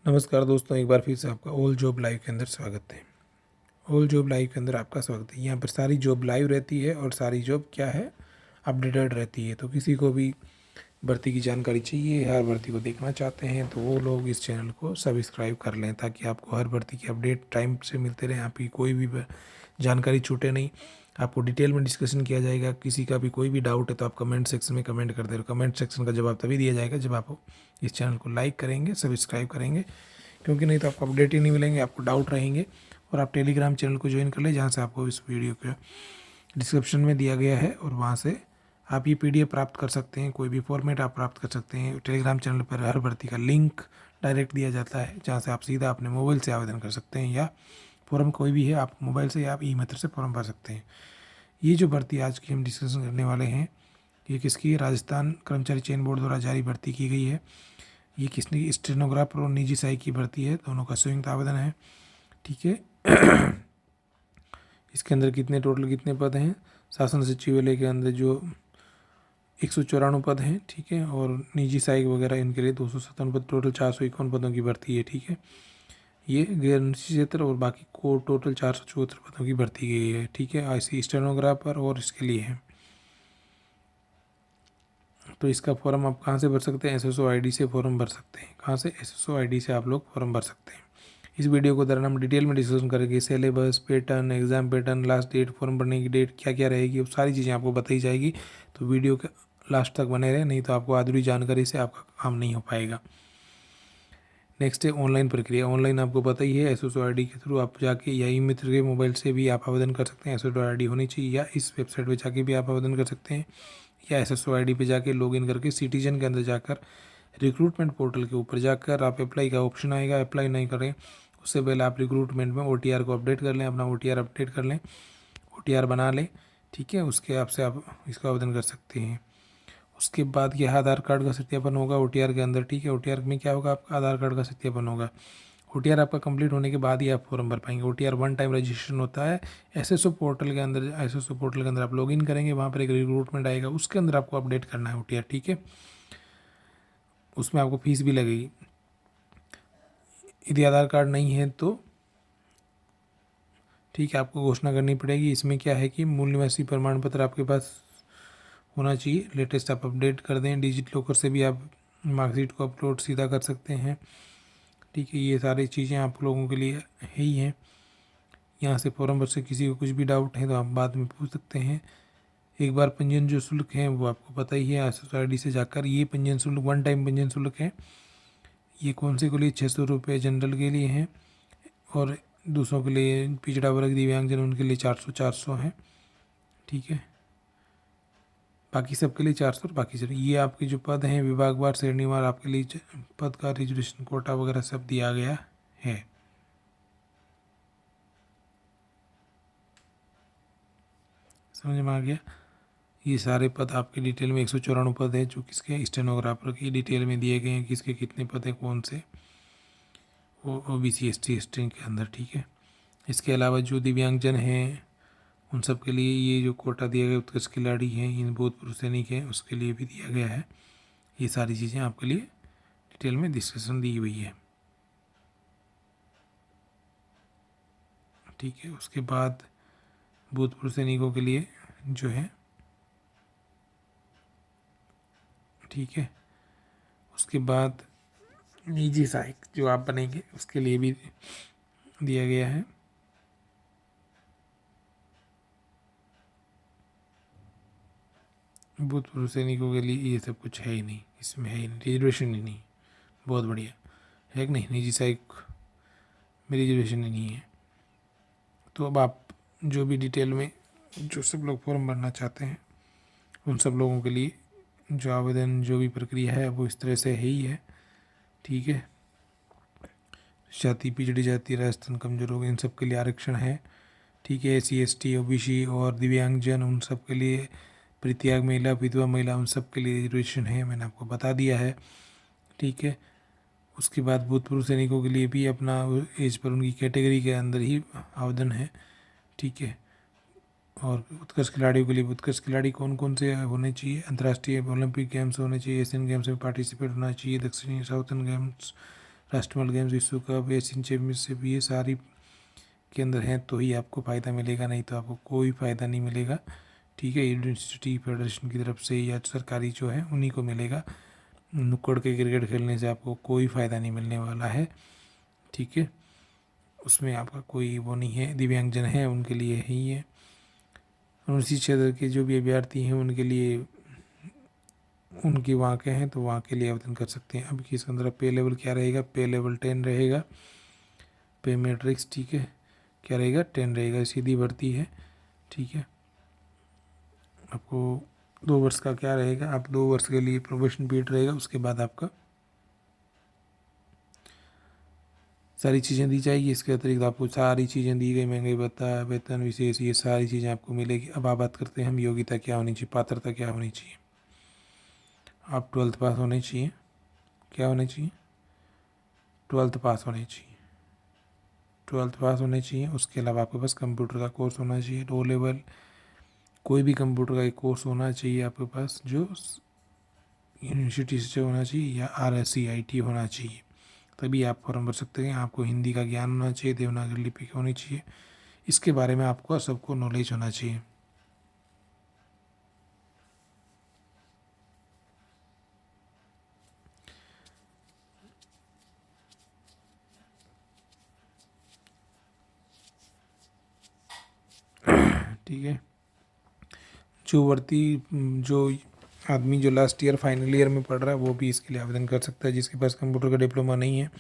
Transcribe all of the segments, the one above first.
नमस्कार दोस्तों, एक बार फिर से आपका ऑल जॉब लाइव के अंदर स्वागत है। ऑल जॉब लाइव के अंदर आपका स्वागत है। यहाँ पर सारी जॉब लाइव रहती है और सारी जॉब क्या है, अपडेटेड रहती है। तो किसी को भी भर्ती की जानकारी चाहिए, हर भर्ती को देखना चाहते हैं तो वो लोग इस चैनल को सब्सक्राइब कर लें, ताकि आपको हर भर्ती की अपडेट टाइम से मिलते रहे, आपकी कोई भी जानकारी छूटे नहीं। आपको डिटेल में डिस्कशन किया जाएगा। किसी का भी कोई भी डाउट है तो आप कमेंट सेक्शन में कमेंट कर दे रहे हो। कमेंट सेक्शन का जवाब तभी दिया जाएगा जब आप इस चैनल को लाइक करेंगे, सब्सक्राइब करेंगे, क्योंकि नहीं तो आपको अपडेट ही नहीं मिलेंगे, आपको डाउट रहेंगे। और आप टेलीग्राम चैनल को ज्वाइन कर ले, जहाँ से आपको इस वीडियो के डिस्क्रिप्शन में दिया गया है, और वहाँ से आप ये PDF प्राप्त कर सकते हैं। कोई भी फॉर्मेट आप प्राप्त कर सकते हैं। टेलीग्राम चैनल पर हर भर्ती का लिंक डायरेक्ट दिया जाता है, जहाँ से आप सीधा अपने मोबाइल से आवेदन कर सकते हैं, या फॉर्म कोई भी है आप मोबाइल से या आप ई-मित्र से फॉर्म भर सकते हैं। ये जो भर्ती आज की हम डिस्कशन करने वाले हैं, ये किसकी? राजस्थान कर्मचारी चयन बोर्ड द्वारा जारी भर्ती की गई है। ये किसने? स्टेनोग्राफर और निजी सहायक की भर्ती है, दोनों का संयुक्त आवेदन है। ठीक है। इसके अंदर कितने पद हैं? शासन सचिवालय के अंदर जो 194 पद हैं, ठीक है, और निजी सहायक वगैरह इनके लिए 257 पद, टोटल 451 पदों की भर्ती है। ठीक है, ये गैर निजी क्षेत्र और बाकी को टोटल 474 पदों की भर्ती की गई है। ठीक है, ऐसी स्टेनोग्राफर और इसके लिए है। तो इसका फॉर्म आप कहाँ से भर सकते हैं? SSO ID से फॉर्म भर सकते हैं। कहाँ से? SSO ID से आप लोग फॉर्म भर सकते हैं। इस वीडियो को दौरान हम डिटेल में डिस्कशन करेंगे। Syllabus, pattern, exam pattern, last date, form भरने की डेट क्या क्या रहेगी, वो सारी चीज़ें आपको बताई जाएगी। तो वीडियो के लास्ट तक बने रहे, नहीं तो आपको अधूरी जानकारी से आपका काम नहीं हो पाएगा। नेक्स्ट है ऑनलाइन प्रक्रिया। ऑनलाइन आपको पता ही है, SSO ID के थ्रू आप जाके या ई-मित्र के मोबाइल से भी आप आवेदन कर सकते हैं। SSO ID होनी चाहिए, या इस वेबसाइट पर जाके भी आप आवेदन कर सकते हैं, या SSO ID पे जाके लॉगिन करके सिटीजन के अंदर जाकर रिक्रूटमेंट पोर्टल के ऊपर जाकर आप अप्लाई का ऑप्शन आएगा, अप्लाई नहीं करें उससे पहले आप रिक्रूटमेंट में OTR को अपडेट कर लें, अपना OTR अपडेट कर लें, OTR बना लें। ठीक है, उसके आपसे आप इसका आवेदन कर सकते हैं। उसके बाद ये आधार कार्ड का सत्यापन होगा OTR के अंदर। ठीक है, OTR में क्या होगा? आपका आधार कार्ड का सत्यापन होगा। OTR आपका कंप्लीट होने के बाद ही आप फॉर्म भर पाएंगे। OTR 1 टाइम रजिस्ट्रेशन होता है। SSO पोर्टल के अंदर आप लॉगिन करेंगे, वहाँ पर एक रिक्रूटमेंट आएगा, उसके अंदर आपको अपडेट करना है OTR। ठीक है, उसमें आपको फीस भी लगेगी। यदि आधार कार्ड नहीं है तो ठीक है, आपको घोषणा करनी पड़ेगी। इसमें क्या है कि मूल निवासी प्रमाण पत्र आपके पास होना चाहिए, लेटेस्ट आप अपडेट कर दें। डिजिट लॉकर से भी आप मार्कशीट को अपलोड सीधा कर सकते हैं। ठीक है, ये सारी चीज़ें आप लोगों के लिए है ही हैं। यहाँ से फॉर्म भर से किसी को कुछ भी डाउट है तो आप बाद में पूछ सकते हैं। एक बार पंजीयन जो शुल्क है वो आपको पता ही है, SSO ID से जाकर ये पंजीयन शुल्क 1 टाइम पंजीयन शुल्क है। ये कौन से के लिए? 600 रुपये जनरल के लिए हैं, और दूसरों के लिए, पिछड़ा वर्ग, दिव्यांगजन, उनके लिए 400 है। ठीक है, बाकी सबके लिए 400, और बाकी सब ये आपके जो पद हैं विभागवार, श्रेणीवार, आपके लिए पद का रिजर्वेशन कोटा वगैरह सब दिया गया है। समझ में आ गया? ये सारे पद आपके डिटेल में 194 पद हैं, जो किसके? स्टेनोग्राफर की डिटेल में दिए गए हैं, किसके कितने पद हैं, कौन से, वो OBC ST के अंदर। ठीक है, इसके अलावा जो दिव्यांगजन हैं उन सब के लिए ये जो कोटा दिया गया, उत्कृष्ट खिलाड़ी हैं, इन भूतपूर्व सैनिक हैं, उसके लिए भी दिया गया है। ये सारी चीज़ें आपके लिए डिटेल में डिस्कशन दी हुई है। ठीक है, उसके बाद भूतपूर्व सैनिकों के लिए जो है, ठीक है, उसके बाद निजी सहायक जो आप बनेंगे उसके लिए भी दिया गया है। भूतपूर्व सैनिकों के लिए ये सब कुछ है ही नहीं, इसमें है ही नहीं, रिजर्वेशन ही नहीं। बहुत बढ़िया है कि नहीं? निजी सहायक में रिजर्वेशन ही नहीं है। तो अब आप जो भी डिटेल में जो सब लोग फॉर्म भरना चाहते हैं उन सब लोगों के लिए जो आवेदन, जो भी प्रक्रिया है वो इस तरह से है ही है। ठीक है, जाति, पिछड़ी जाति, राजस्थान कमजोर लोग, इन सब के लिए आरक्षण है। ठीक है, SC ST OBC और दिव्यांगजन, उन सब के लिए, परित्याग महिला, विधवा महिला, उन सब के लिए रिजर्वेशन है, मैंने आपको बता दिया है। ठीक है, उसके बाद भूतपूर्व सैनिकों के लिए भी अपना एज पर उनकी कैटेगरी के अंदर ही आवेदन है। ठीक है, और उत्कृष्ट खिलाड़ियों के लिए, उत्कृष्ट खिलाड़ी कौन कौन से होने चाहिए? अंतर्राष्ट्रीय ओलंपिक गेम्स होने चाहिए, एशियन गेम्स में पार्टिसिपेट होना चाहिए, दक्षिणी साउथर्न गेम्स राष्ट्रमंडल गेम्स, विश्व कप, एशियन चैम्पियनशिप, ये सारी के अंदर हैं तो ही आपको फ़ायदा मिलेगा, नहीं तो आपको कोई फ़ायदा नहीं मिलेगा। ठीक है, यूनिवर्सिटी फेडरेशन की तरफ से या सरकारी जो है उन्हीं को मिलेगा। नुक्कड़ के क्रिकेट खेलने से आपको कोई फ़ायदा नहीं मिलने वाला है। ठीक है, उसमें आपका कोई वो नहीं है। दिव्यांगजन है उनके लिए ही है, उसी क्षेत्र के जो भी अभ्यर्थी हैं उनके लिए, उनकी वहाँ के हैं तो वहाँ के लिए आवेदन कर सकते हैं। अब इसके अंदर पे लेवल क्या रहेगा, पे लेवल 10 रहेगा। पे मैट्रिक्स, ठीक है, क्या रहेगा, 10 रहेगा। सीधी भर्ती है। ठीक है, आपको 2 वर्ष का क्या रहेगा, आप 2 वर्ष के लिए प्रोबेशन पीरियड रहेगा, उसके बाद आपका सारी चीज़ें दी जाएगी। इसके अतिरिक्त आपको सारी चीज़ें दी गई, महंगाई भत्ता, वेतन विशेष, ये सारी चीज़ें आपको मिलेगी। अब आप बात करते हैं हम योग्यता क्या होनी चाहिए, पात्रता क्या होनी चाहिए। आप 12th पास होने चाहिए। क्या होने चाहिए, 12th पास होने चाहिए। 12th पास होने चाहिए। उसके अलावा आपके पास कंप्यूटर का कोर्स होना चाहिए, O लेवल, कोई भी कंप्यूटर का एक कोर्स होना चाहिए आपके पास जो यूनिवर्सिटी से होना चाहिए, या RSCIT होना चाहिए, तभी आप फॉर्म भर सकते हैं। आपको हिंदी का ज्ञान होना चाहिए, देवनागरी लिपि होनी चाहिए, इसके बारे में आपको सबको नॉलेज होना चाहिए। ठीक है, जो भर्ती, जो आदमी जो लास्ट ईयर फाइनल ईयर में पढ़ रहा है वो भी इसके लिए आवेदन कर सकता है। जिसके पास कंप्यूटर का डिप्लोमा नहीं है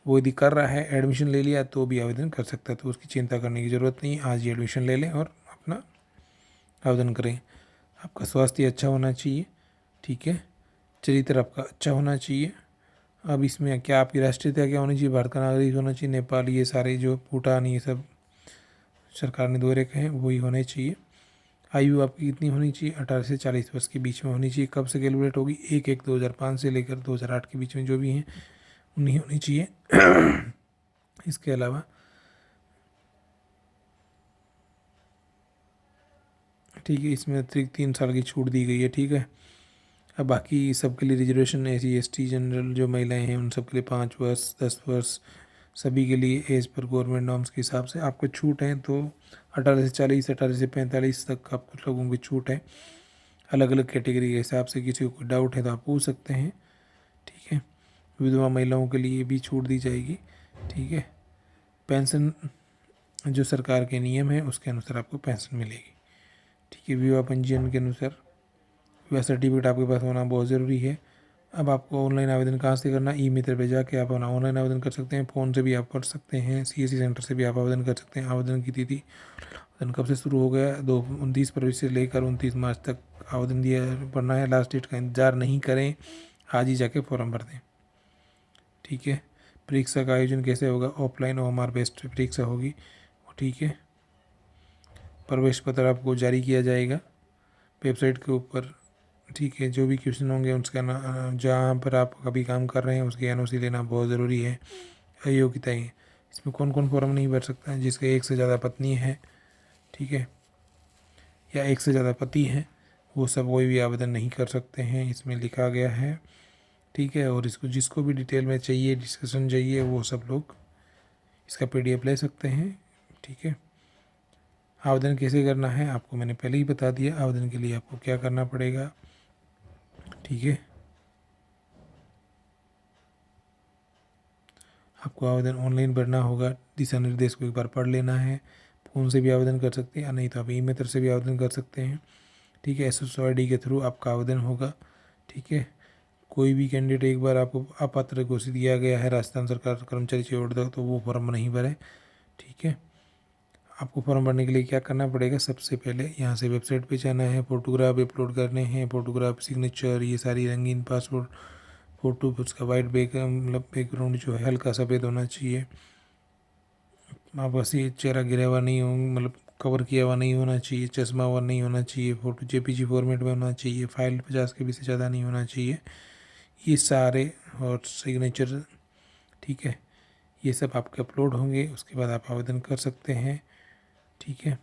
वो यदि कर रहा है, एडमिशन ले लिया तो भी आवेदन कर सकता है, तो उसकी चिंता करने की ज़रूरत नहीं। आज ही एडमिशन ले लें और अपना आवेदन करें। आपका स्वास्थ्य अच्छा होना चाहिए। ठीक है, चरित्र आपका अच्छा होना चाहिए। अब इसमें क्या आपकी राष्ट्रीयता क्या होनी चाहिए, भारत का नागरिक होना चाहिए, नेपाल, ये सारे जो भूटान, ये सब सरकार ने दो रेखे हैं वही होने चाहिए। आयु आपकी कितनी होनी चाहिए, 18 से 40 वर्ष के बीच में होनी चाहिए। कब से कैलकुलेट होगी, 1/1/2005 से लेकर 2008 के बीच में जो भी हैं उन्हीं होनी चाहिए। इसके अलावा ठीक है, इसमें अतिरिक्त 3 साल की छूट दी गई है। ठीक है, अब बाकी सबके लिए रिजर्वेशन, SC ST जनरल जो महिलाएं हैं उन सब के लिए 5 वर्ष, 10 वर्ष, सभी के लिए एज पर गवर्नमेंट नॉर्म्स के हिसाब से आपको छूट है। तो 18 से 40, 18 से 45 तक आप कुछ लोगों की छूट है। अलग अलग कैटेगरी के हिसाब से किसी को कोई डाउट है तो आप पूछ सकते हैं। ठीक है, विधवा महिलाओं के लिए भी छूट दी जाएगी। ठीक है, पेंशन जो सरकार के नियम है उसके अनुसार आपको पेंशन मिलेगी। ठीक है, विवाह पंजीयन के अनुसार विवाह सर्टिफिकेट आपके पास होना बहुत ज़रूरी है। अब आपको ऑनलाइन आवेदन कहाँ से करना, ई मित्र पे जाके आप अपना ऑनलाइन आवेदन कर सकते हैं। फ़ोन से भी आप कर सकते हैं, CSC सेंटर से भी आप आवेदन कर सकते हैं। आवेदन की तिथि, आवेदन कब से शुरू हो गया, 29 फरवरी से लेकर 29 मार्च तक आवेदन दिया भरना है। लास्ट डेट का इंतज़ार नहीं करें, आज ही जाके फॉर्म भर दें। ठीक है, परीक्षा का आयोजन कैसे होगा, ऑफलाइन OMR बेस्ड परीक्षा होगी। ठीक है, प्रवेश पत्र आपको जारी किया जाएगा वेबसाइट के ऊपर। ठीक है, जो भी क्वेश्चन होंगे उसका ना, जहाँ पर आप कभी काम कर रहे हैं उसकी NOC लेना बहुत ज़रूरी है। अयोग्यताएँ, इसमें कौन कौन फॉर्म नहीं भर सकता है, जिसके एक से ज़्यादा पत्नी है, ठीक है, या एक से ज़्यादा पति हैं, वो सब कोई भी आवेदन नहीं कर सकते हैं, इसमें लिखा गया है। ठीक है, और इसको जिसको भी डिटेल में चाहिए, डिस्कशन चाहिए, वो सब लोग इसका PDF ले सकते हैं। ठीक है, आवेदन कैसे करना है आपको मैंने पहले ही बता दिया। आवेदन के लिए आपको क्या करना पड़ेगा, ठीक है, आपको आवेदन ऑनलाइन भरना होगा। दिशा निर्देश को एक बार पढ़ लेना है। फ़ोन से भी आवेदन कर सकते हैं, या नहीं तो आप ई-मित्र से भी आवेदन कर सकते हैं। ठीक है, SSOID के थ्रू आपका आवेदन होगा। ठीक है, कोई भी कैंडिडेट एक बार आपको अपात्र घोषित किया गया है राजस्थान सरकार कर्मचारी चयन तक, तो वो फॉर्म नहीं भरे। ठीक है, आपको फॉर्म भरने के लिए क्या करना पड़ेगा, सबसे पहले यहाँ से वेबसाइट पे जाना है, फ़ोटोग्राफ अपलोड करने हैं, फ़ोटोग्राफ, सिग्नेचर, ये सारी रंगीन पासपोर्ट फ़ोटो, उसका वाइट मतलब बैकग्राउंड जो है हल्का सफ़ेद होना चाहिए। आप वैसे चेहरा गिरा हुआ नहीं हो, मतलब कवर किया हुआ नहीं होना चाहिए, चश्मा हुआ नहीं होना चाहिए, फ़ोटो JPG फॉर्मेट में होना चाहिए, फाइल 50 KB से ज़्यादा नहीं होना चाहिए, ये सारे, और सिग्नेचर। ठीक है, ये सब आपके अपलोड होंगे, उसके बाद आप आवेदन कर सकते हैं। ठीक है,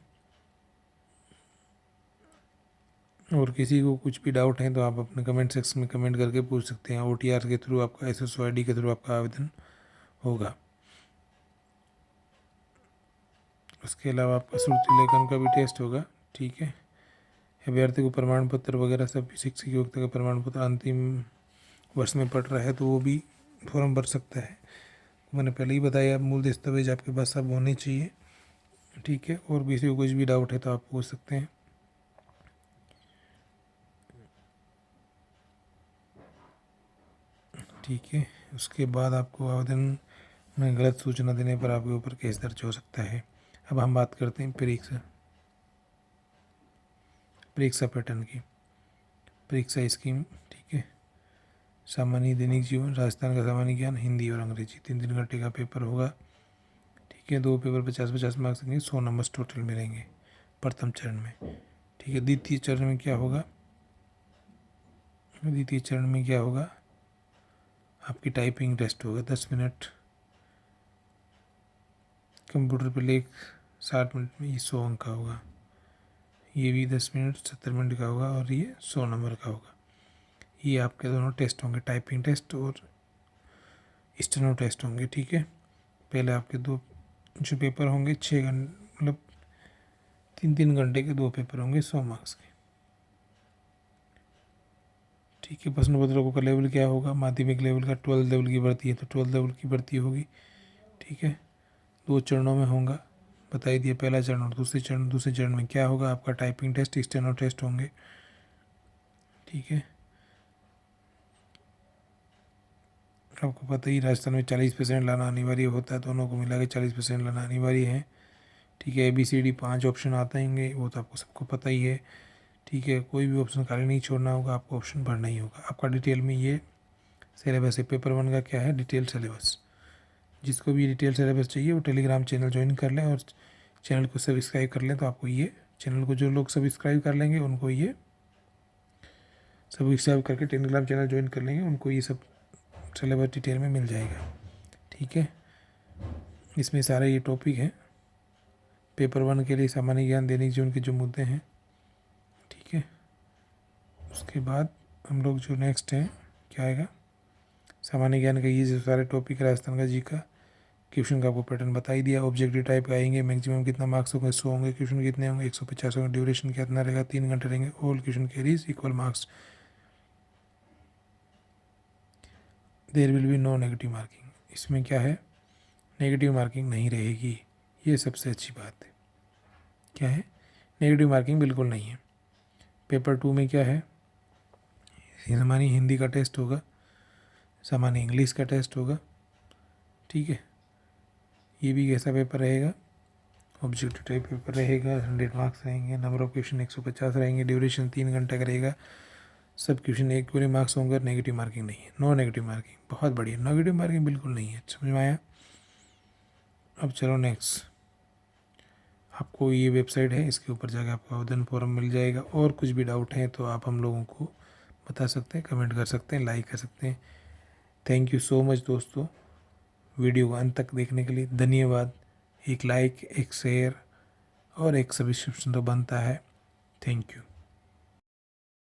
और किसी को कुछ भी डाउट है तो आप अपने कमेंट सेक्शन में कमेंट करके पूछ सकते हैं। OTR के थ्रू आपका SSO ID के थ्रू आपका आवेदन होगा। उसके अलावा आपका श्रुति लेखन का भी टेस्ट होगा। ठीक है, अभ्यर्थी को प्रमाण पत्र वगैरह सब, शिक्षक योग्यता का प्रमाण पत्र अंतिम वर्ष में पढ़ रहा है तो वो भी फॉर्म भर सकता है। मैंने पहले ही बताया, मूल दस्तावेज आपके पास सब होने चाहिए। ठीक है, और किसी को कुछ भी डाउट है तो आप पूछ सकते हैं। ठीक है, उसके बाद आपको आवेदन में गलत सूचना देने पर आपके ऊपर केस दर्ज हो सकता है। अब हम बात करते हैं परीक्षा पैटर्न की। परीक्षा स्कीम, ठीक है, सामान्य दैनिक जीवन, राजस्थान का सामान्य ज्ञान, हिंदी और अंग्रेजी, 3 घंटे का पेपर होगा। ठीक है, 2 पेपर 50-50 मार्क्स देंगे, 100 नंबर टोटल मिलेंगे प्रथम चरण में। ठीक है, द्वितीय चरण में क्या होगा? द्वितीय चरण में क्या होगा? आपकी टाइपिंग टेस्ट होगा 10 मिनट, कंप्यूटर पर लेख 60 मिनट में, ये 100 अंक का होगा। ये भी 10 मिनट 70 मिनट का होगा और ये 100 नंबर का होगा। ये आपके दोनों टेस्ट होंगे, टाइपिंग टेस्ट और स्टेनो टेस्ट होंगे। ठीक है, पहले आपके 2 जो पेपर होंगे 6 घंटे, मतलब 3 घंटे के 2 पेपर होंगे 100 मार्क्स के। ठीक है, प्रश्न पत्रों का लेवल क्या होगा? माध्यमिक लेवल का, 12 लेवल की भर्ती है तो 12 लेवल की भर्ती होगी। ठीक है, 2 चरणों में होगा, बता ही दिया, पहला चरण और दूसरे चरण। दूसरे चरण में क्या होगा? आपका टाइपिंग टेस्ट, स्टेनो टेस्ट होंगे। ठीक है, आपको पता ही राजस्थान में 40% लाना अनिवार्य होता है, दोनों को मिला के 40% लाना अनिवार्य है। ठीक है, ABCD 5 ऑप्शन आते हैं, वो तो आपको सबको पता ही है। ठीक है, कोई भी ऑप्शन खाली नहीं छोड़ना होगा, आपको ऑप्शन भरना ही होगा। आपका डिटेल में ये सिलेबस है, पेपर 1 का क्या है? Detail syllabus. जिसको भी डिटेल सिलेबस चाहिए वो टेलीग्राम चैनल ज्वाइन कर लें और चैनल को सब्सक्राइब कर लें, तो आपको ये चैनल को जो लोग सब्सक्राइब कर लेंगे उनको ये सब्सक्राइब करके टेलीग्राम चैनल ज्वाइन कर लेंगे, उनको ये सब सिलेबस डिटेल में मिल जाएगा। ठीक है, इसमें सारे ये टॉपिक हैं पेपर 1 के लिए, सामान्य ज्ञान, दैनिक जीवन के जो मुद्दे हैं। ठीक है, उसके बाद हम लोग जो नेक्स्ट है क्या आएगा? सामान्य ज्ञान का ये जो सारे टॉपिक, राजस्थान का जी का क्वेश्चन का आपको पैटर्न बता ही दिया। ऑब्जेक्टिव टाइप का आएंगे, मैक्सिमम कितना मार्क्स होंगे? 100 होंगे। क्वेश्चन कितने होंगे? 150 होंगे। ड्यूरेशन कितना रहेगा? 3 घंटे रहेंगे। All question carries equal marks, there will be no negative marking. इसमें क्या है? नेगेटिव मार्किंग नहीं रहेगी, ये सबसे अच्छी बात है। क्या है? नेगेटिव मार्किंग बिल्कुल नहीं है। पेपर 2 में क्या है? सामान्य हिंदी का टेस्ट होगा, सामान्य इंग्लिश का टेस्ट होगा। ठीक है, ये भी कैसा पेपर रहेगा? ऑब्जेक्टिव टाइप पेपर रहेगा, 100 मार्क्स रहेंगे। नंबर ऑफ क्वेश्चन 150 रहेंगे। ड्यूरेशन 3 घंटे का रहेगा। सब क्वेश्चन एक पूरे मार्क्स होंगे। नेगेटिव मार्किंग नहीं है, नो नेगेटिव मार्किंग। बहुत बढ़िया, नेगेटिव मार्किंग बिल्कुल नहीं है। समझ में आया? अब चलो नेक्स्ट, आपको ये वेबसाइट है, इसके ऊपर जाकर आपको आवेदन फॉर्म मिल जाएगा। और कुछ भी डाउट है तो आप हम लोगों को बता सकते हैं, कमेंट कर सकते हैं, लाइक कर सकते हैं। थैंक यू सो मच दोस्तों, वीडियो को अंत तक देखने के लिए धन्यवाद। एक लाइक, एक शेयर और एक सब्सक्रिप्शन तो बनता है। Thank you.